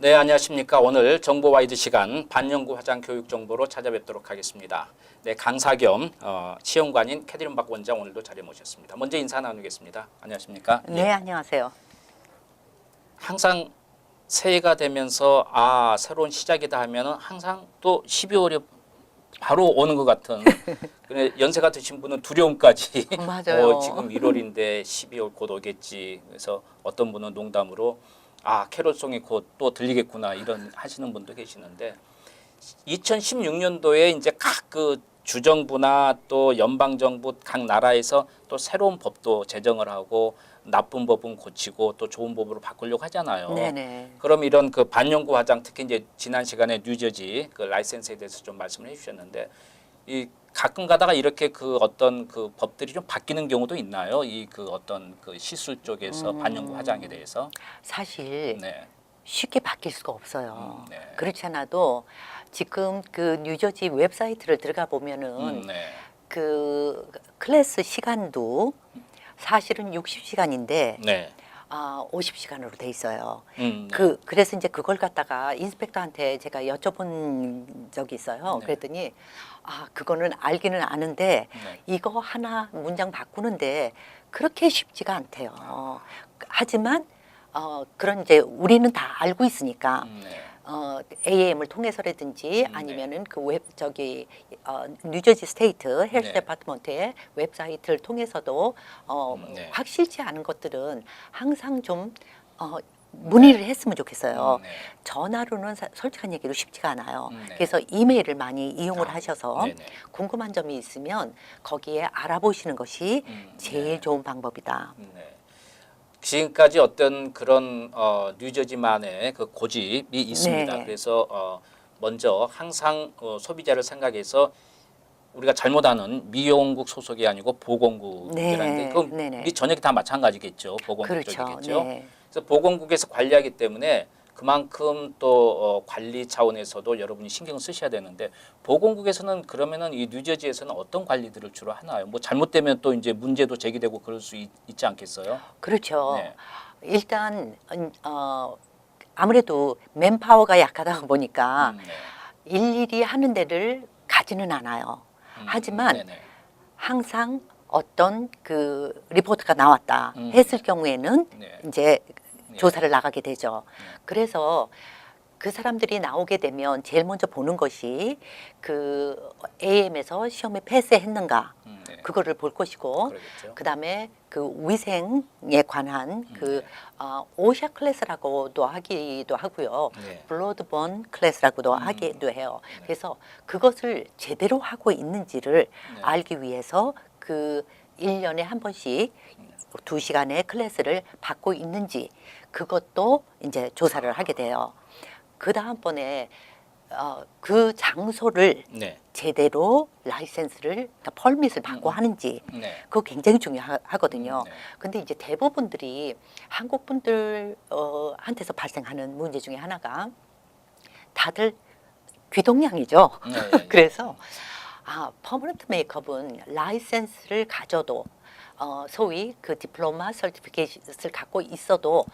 네, 안녕하십니까. 오늘 정보 와이드 시간 반영구 화장 교육 정보로 찾아뵙도록 하겠습니다. 네, 강사 겸 시험관인 캐드린 박 원장 오늘도 자리에 모셨습니다. 먼저 인사 나누겠습니다. 안녕하십니까? 네, 예. 안녕하세요. 항상 새해가 되면서 새로운 시작이다 하면은 항상 또 12월이 바로 오는 것 같은 그래 연세가 드신 분은 두려움까지 맞아요. 지금 1월인데 12월 곧 오겠지. 그래서 어떤 분은 농담으로 캐롤송이 곧 또 들리겠구나 이런 하시는 분도 계시는데 2016년도에 이제 각 그 주정부나 또 연방정부 각 나라에서 또 새로운 법도 제정을 하고 나쁜 법은 고치고 또 좋은 법으로 바꾸려고 하잖아요. 네네. 그럼 이런 그 반영구 화장 특히 이제 지난 시간에 뉴저지 그 라이센스에 대해서 좀 말씀을 해주셨는데 이 가끔 가다가 이렇게 그 어떤 그 법들이 좀 바뀌는 경우도 있나요? 이 그 어떤 그 시술 쪽에서 반영구 화장에 대해서 사실 네. 쉽게 바뀔 수가 없어요. 네. 그렇지 않아도 지금 그 뉴저지 웹사이트를 들어가 보면은 네. 그 클래스 시간도 사실은 60시간인데 네. 50시간으로 돼 있어요. 네. 그래서 이제 그걸 갖다가 인스펙터한테 제가 여쭤본 적이 있어요. 네. 그랬더니 그거는 알기는 아는데 네. 이거 하나 문장 바꾸는데 그렇게 쉽지가 않대요. 하지만 그런 이제 우리는 다 알고 있으니까 네. AAM을 통해서라든지 네. 아니면은 그 뉴저지 스테이트 헬스 네. 데파트먼트의 웹사이트를 통해서도 네. 확실치 않은 것들은 항상 좀 문의를 했으면 좋겠어요. 네. 전화로는 솔직한 얘기로 쉽지가 않아요. 네. 그래서 이메일을 많이 이용을 하셔서 네네. 궁금한 점이 있으면 거기에 알아보시는 것이 제일 네. 좋은 방법이다. 네. 지금까지 어떤 그런 뉴저지만의 그 고집이 있습니다. 네. 그래서 먼저 항상 소비자를 생각해서 우리가 잘못 아는 미용국 소속이 아니고 보건국이라는데 네. 그럼 네네. 우리 전역이 다 마찬가지겠죠. 보건국 그렇죠. 쪽이겠죠. 네. 그래서 보건국에서 관리하기 때문에 그만큼 또 관리 차원에서도 여러분이 신경을 쓰셔야 되는데 보건국에서는 그러면은 이 뉴저지에서는 어떤 관리들을 주로 하나요? 뭐 잘못되면 또 이제 문제도 제기되고 그럴 수 있지 않겠어요? 그렇죠. 네. 일단 아무래도 맨파워가 약하다 보니까 네. 일일이 하는 데를 가지는 않아요. 하지만 네네. 항상 어떤 그 리포트가 나왔다 네. 했을 경우에는 네. 이제 네. 조사를 나가게 되죠. 그래서 그 사람들이 나오게 되면 제일 먼저 보는 것이 그 AM에서 시험에 패스했는가 네. 그거를 볼 것이고 그러겠죠. 그다음에 그 위생에 관한 그 오샤 클래스라고도 하기도 하고요. 네. 블러드본 클래스라고도 하기도 해요. 그래서 그것을 제대로 하고 있는지를 네. 알기 위해서 그 1년에 한 번씩 2시간의 클래스를 받고 있는지 그것도 이제 조사를 하게 돼요. 그 다음번에 그 장소를 네. 제대로 라이센스를 그러니까 펄밋을 받고 하는지 네. 그거 굉장히 중요하거든요. 네. 근데 이제 대부분들이 한국 분들 한테서 발생하는 문제 중에 하나가 다들 귀동냥이죠. 네. 그래서 퍼머넌트 메이크업은 라이센스를 가져도 소위 그 디플로마 서티피케이트를 갖고 있어도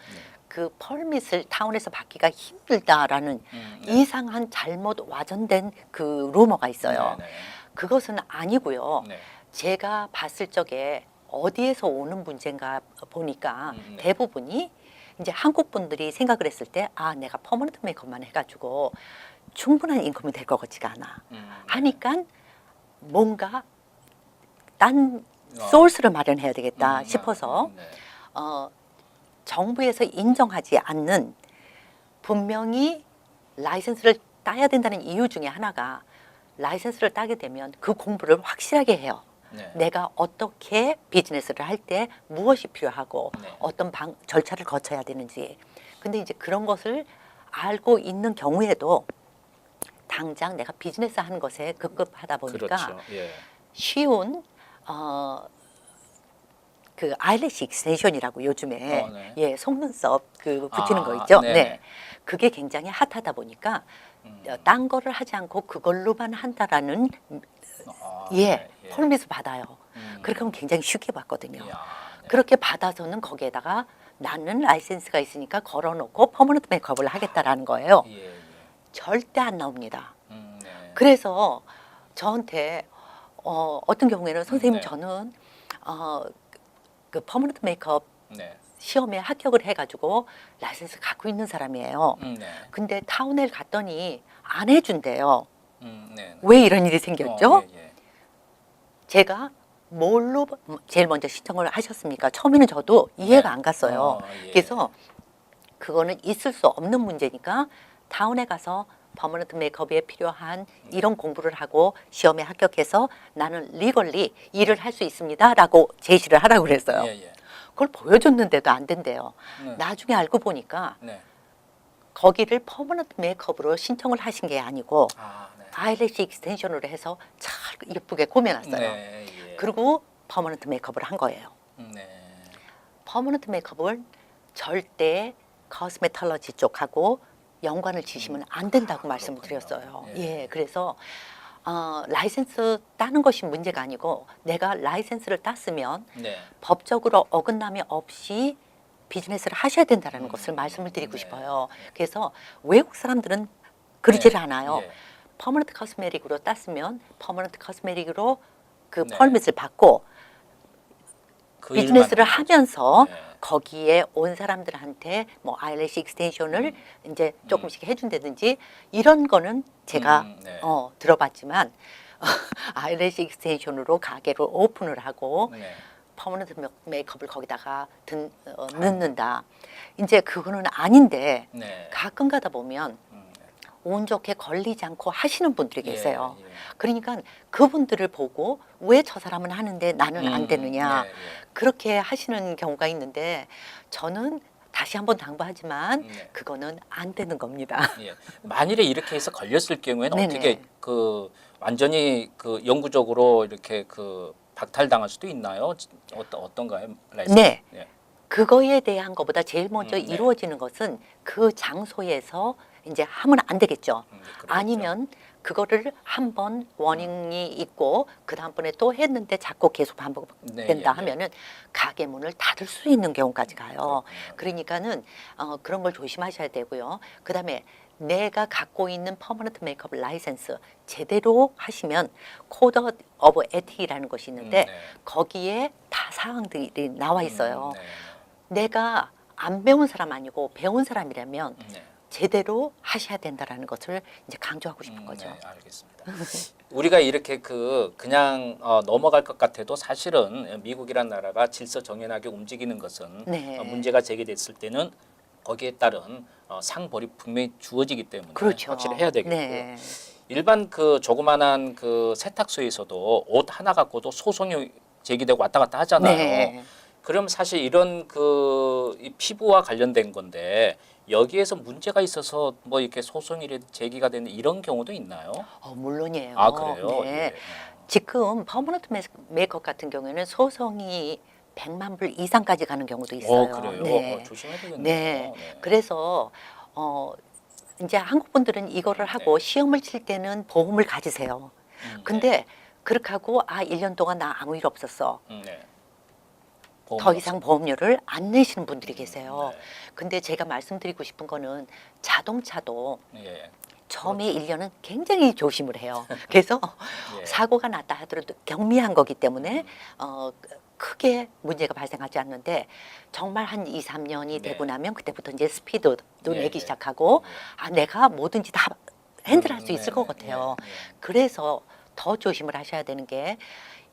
그 펄밋을 타운에서 받기가 힘들다라는 이상한 잘못 와전된 그 루머가 있어요. 네. 그것은 아니고요. 네. 제가 봤을 적에 어디에서 오는 문제인가 보니까 네. 대부분이 이제 한국 분들이 생각을 했을 때 내가 퍼머넌트 메이크업만 해가지고 충분한 인컴이 될 것 같지가 않아. 하니까 뭔가 딴 소스를 마련해야 되겠다 싶어서 네. 정부에서 인정하지 않는 분명히 라이센스를 따야 된다는 이유 중에 하나가 라이센스를 따게 되면 그 공부를 확실하게 해요. 네. 내가 어떻게 비즈니스를 할 때 무엇이 필요하고 네. 어떤 절차를 거쳐야 되는지. 근데 이제 그런 것을 알고 있는 경우에도 당장 내가 비즈니스 하는 것에 급급하다 보니까 그렇죠. 예. 쉬운 그 아이래쉬 익스텐션이라고 요즘에 네. 예 속눈썹 그 붙이는 거 있죠. 네네. 네, 그게 굉장히 핫하다 보니까 딴 거를 하지 않고 그걸로만 한다라는 네. 예. 펄밋을 받아요. 그렇게 하면 굉장히 쉽게 받거든요. 이야, 네. 그렇게 받아서는 거기에다가 나는 라이센스가 있으니까 걸어놓고 퍼머넌트 메이크업을 하겠다라는 거예요. 예, 예. 절대 안 나옵니다. 네. 그래서 저한테 어떤 경우에는 선생님 네. 저는 그 퍼머넌트 메이크업 네. 시험에 합격을 해가지고 라이센스 갖고 있는 사람이에요. 네. 근데 타운에 갔더니 안 해준대요. 네. 왜 이런 일이 생겼죠? 예, 예. 제가 뭘로 제일 먼저 신청을 하셨습니까? 처음에는 저도 이해가 네. 안 갔어요. 예. 그래서 그거는 있을 수 없는 문제니까 타운에 가서 퍼머넌트 메이크업에 필요한 이런 공부를 하고 시험에 합격해서 나는 리걸리 일을 할 수 있습니다라고 제시를 하라고 그랬어요. 예, 예. 그걸 보여줬는데도 안 된대요. 네. 나중에 알고 보니까 네. 거기를 퍼머넌트 메이크업으로 신청을 하신 게 아니고 아, 네. 아이래쉬 익스텐션으로 해서 잘 예쁘게 꾸며놨어요. 네. 예. 그리고 퍼머넌트 메이크업을 한 거예요. 네. 퍼머넌트 메이크업을 절대 코스메톨로지 쪽하고 연관을 지시면 안 된다고 말씀을 그렇군요. 드렸어요. 예. 예, 그래서 라이센스 따는 것이 문제가 아니고 내가 라이센스를 땄으면 네. 법적으로 어긋남이 없이 비즈니스를 하셔야 된다는 것을 말씀을 드리고 네. 싶어요. 그래서 외국 사람들은 그러지를 네. 않아요. 예. 퍼머넌트 코스메틱으로 땄으면 퍼머넌트 코스메틱으로 그 네. 퍼밋을 받고 그 비즈니스를 일만 하면서 네. 거기에 온 사람들한테 뭐 아이래쉬 익스텐션을 이제 음. 조금씩 해준다든지 이런 거는 제가 네. 들어봤지만 아이래쉬 익스텐션으로 가게를 오픈을 하고 네. 퍼머넌트 메이크업을 거기다가 넣는다. 이제 그거는 아닌데 네. 가끔 가다 보면 운 좋게 걸리지 않고 하시는 분들이 계세요. 예, 예. 그러니까 그분들을 보고 왜 저 사람은 하는데 나는 안 되느냐. 네, 네. 그렇게 하시는 경우가 있는데 저는 다시 한번 당부하지만 네. 그거는 안 되는 겁니다. 예. 만일에 이렇게 해서 걸렸을 경우에는 네네. 어떻게 그 완전히 그 영구적으로 이렇게 그 박탈당할 수도 있나요? 어떤가요? 라이센스? 네. 예. 그거에 대한 것보다 제일 먼저 네. 이루어지는 것은 그 장소에서 이제 하면 안 되겠죠. 그렇겠죠. 아니면 그거를 한 번 워닝이 있고 그 다음번에 또 했는데 자꾸 계속 반복된다 네, 예, 예. 하면은 가게 문을 닫을 수 있는 경우까지 가요. 그렇군요. 그러니까는 그런 걸 조심하셔야 되고요. 그다음에 내가 갖고 있는 퍼머넌트 메이크업 라이센스 제대로 하시면 코드 오브 에틱이라는 것이 있는데 네. 거기에 다 사항들이 나와 있어요. 네. 내가 안 배운 사람 아니고 배운 사람이라면 네. 제대로 하셔야 된다라는 것을 이제 강조하고 싶은 거죠. 네, 알겠습니다. 우리가 이렇게 그냥 넘어갈 것 같아도 사실은 미국이란 나라가 질서 정연하게 움직이는 것은 네. 문제가 제기됐을 때는 거기에 따른 상벌이 분명히 주어지기 때문에 그렇죠. 확실히 해야 되겠고요. 네. 일반 그 조그만한 그 세탁소에서도 옷 하나 갖고도 소송이 제기되고 왔다 갔다 하잖아요. 네. 그럼 사실 이런 이 피부와 관련된 건데 여기에서 문제가 있어서 뭐 이렇게 소송이 제기가 되는 이런 경우도 있나요? 물론이에요. 아 그래요? 네. 예. 지금 퍼머넌트 메이크업 같은 경우에는 소송이 100만 불 이상까지 가는 경우도 있어요. 그래요? 네. 조심해야 되겠네요. 네. 그래서 이제 한국 분들은 이거를 하고 시험을 칠 때는 보험을 가지세요. 근데 그렇게 하고 1년 동안 나 아무 일 없었어. 네. 더 이상 보험료를 안 내시는 분들이 계세요. 네. 근데 제가 말씀드리고 싶은 거는 자동차도 예. 처음에 1년은 굉장히 조심을 해요. 그래서 예. 사고가 났다 하더라도 경미한 거기 때문에 크게 문제가 발생하지 않는데 정말 한 2, 3년이 네. 되고 나면 그때부터 이제 스피드도 예, 내기 예. 시작하고 내가 뭐든지 다 핸들할 수 있을 네, 것 네, 같아요. 예, 예. 그래서 더 조심을 하셔야 되는 게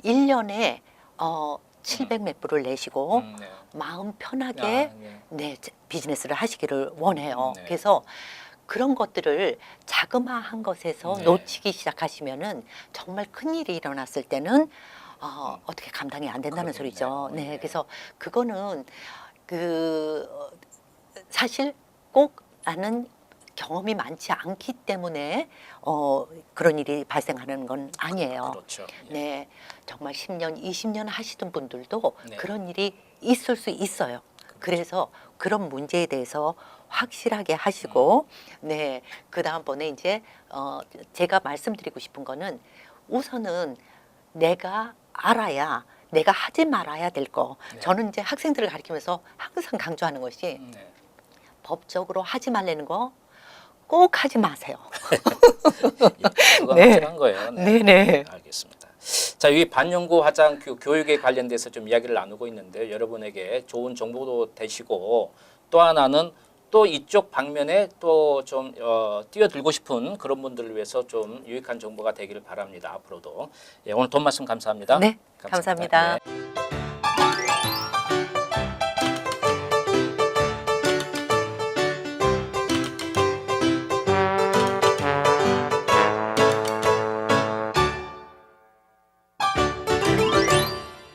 1년에 700 몇 불을 내시고 네. 마음 편하게 예. 네, 비즈니스를 하시기를 원해요. 네. 그래서 그런 것들을 자그마한 것에서 네. 놓치기 시작하시면은 정말 큰 일이 일어났을 때는 어떻게 감당이 안 된다는 그렇겠네요. 소리죠. 네, 네. 그래서 그거는 사실 꼭 나는 경험이 많지 않기 때문에 그런 일이 발생하는 건 아니에요. 그렇죠. 예. 네, 정말 10년, 20년 하시던 분들도 네. 그런 일이 있을 수 있어요. 그래서 그런 문제에 대해서 확실하게 하시고, 네, 그 다음번에 이제 제가 말씀드리고 싶은 거는 우선은 내가 알아야 내가 하지 말아야 될 거. 네. 저는 이제 학생들을 가르치면서 항상 강조하는 것이 네. 법적으로 하지 말라는 거 꼭 하지 마세요. 그건 네. 확실한 거예요. 네네. 알겠습니다. 자, 이 반영구 화장 교육에 관련돼서 좀 이야기를 나누고 있는데 여러분에게 좋은 정보도 되시고 또 하나는 또 이쪽 방면에 또 좀 뛰어들고 싶은 그런 분들을 위해서 좀 유익한 정보가 되기를 바랍니다. 앞으로도. 예, 오늘 돈 말씀 감사합니다. 네, 감사합니다. 네.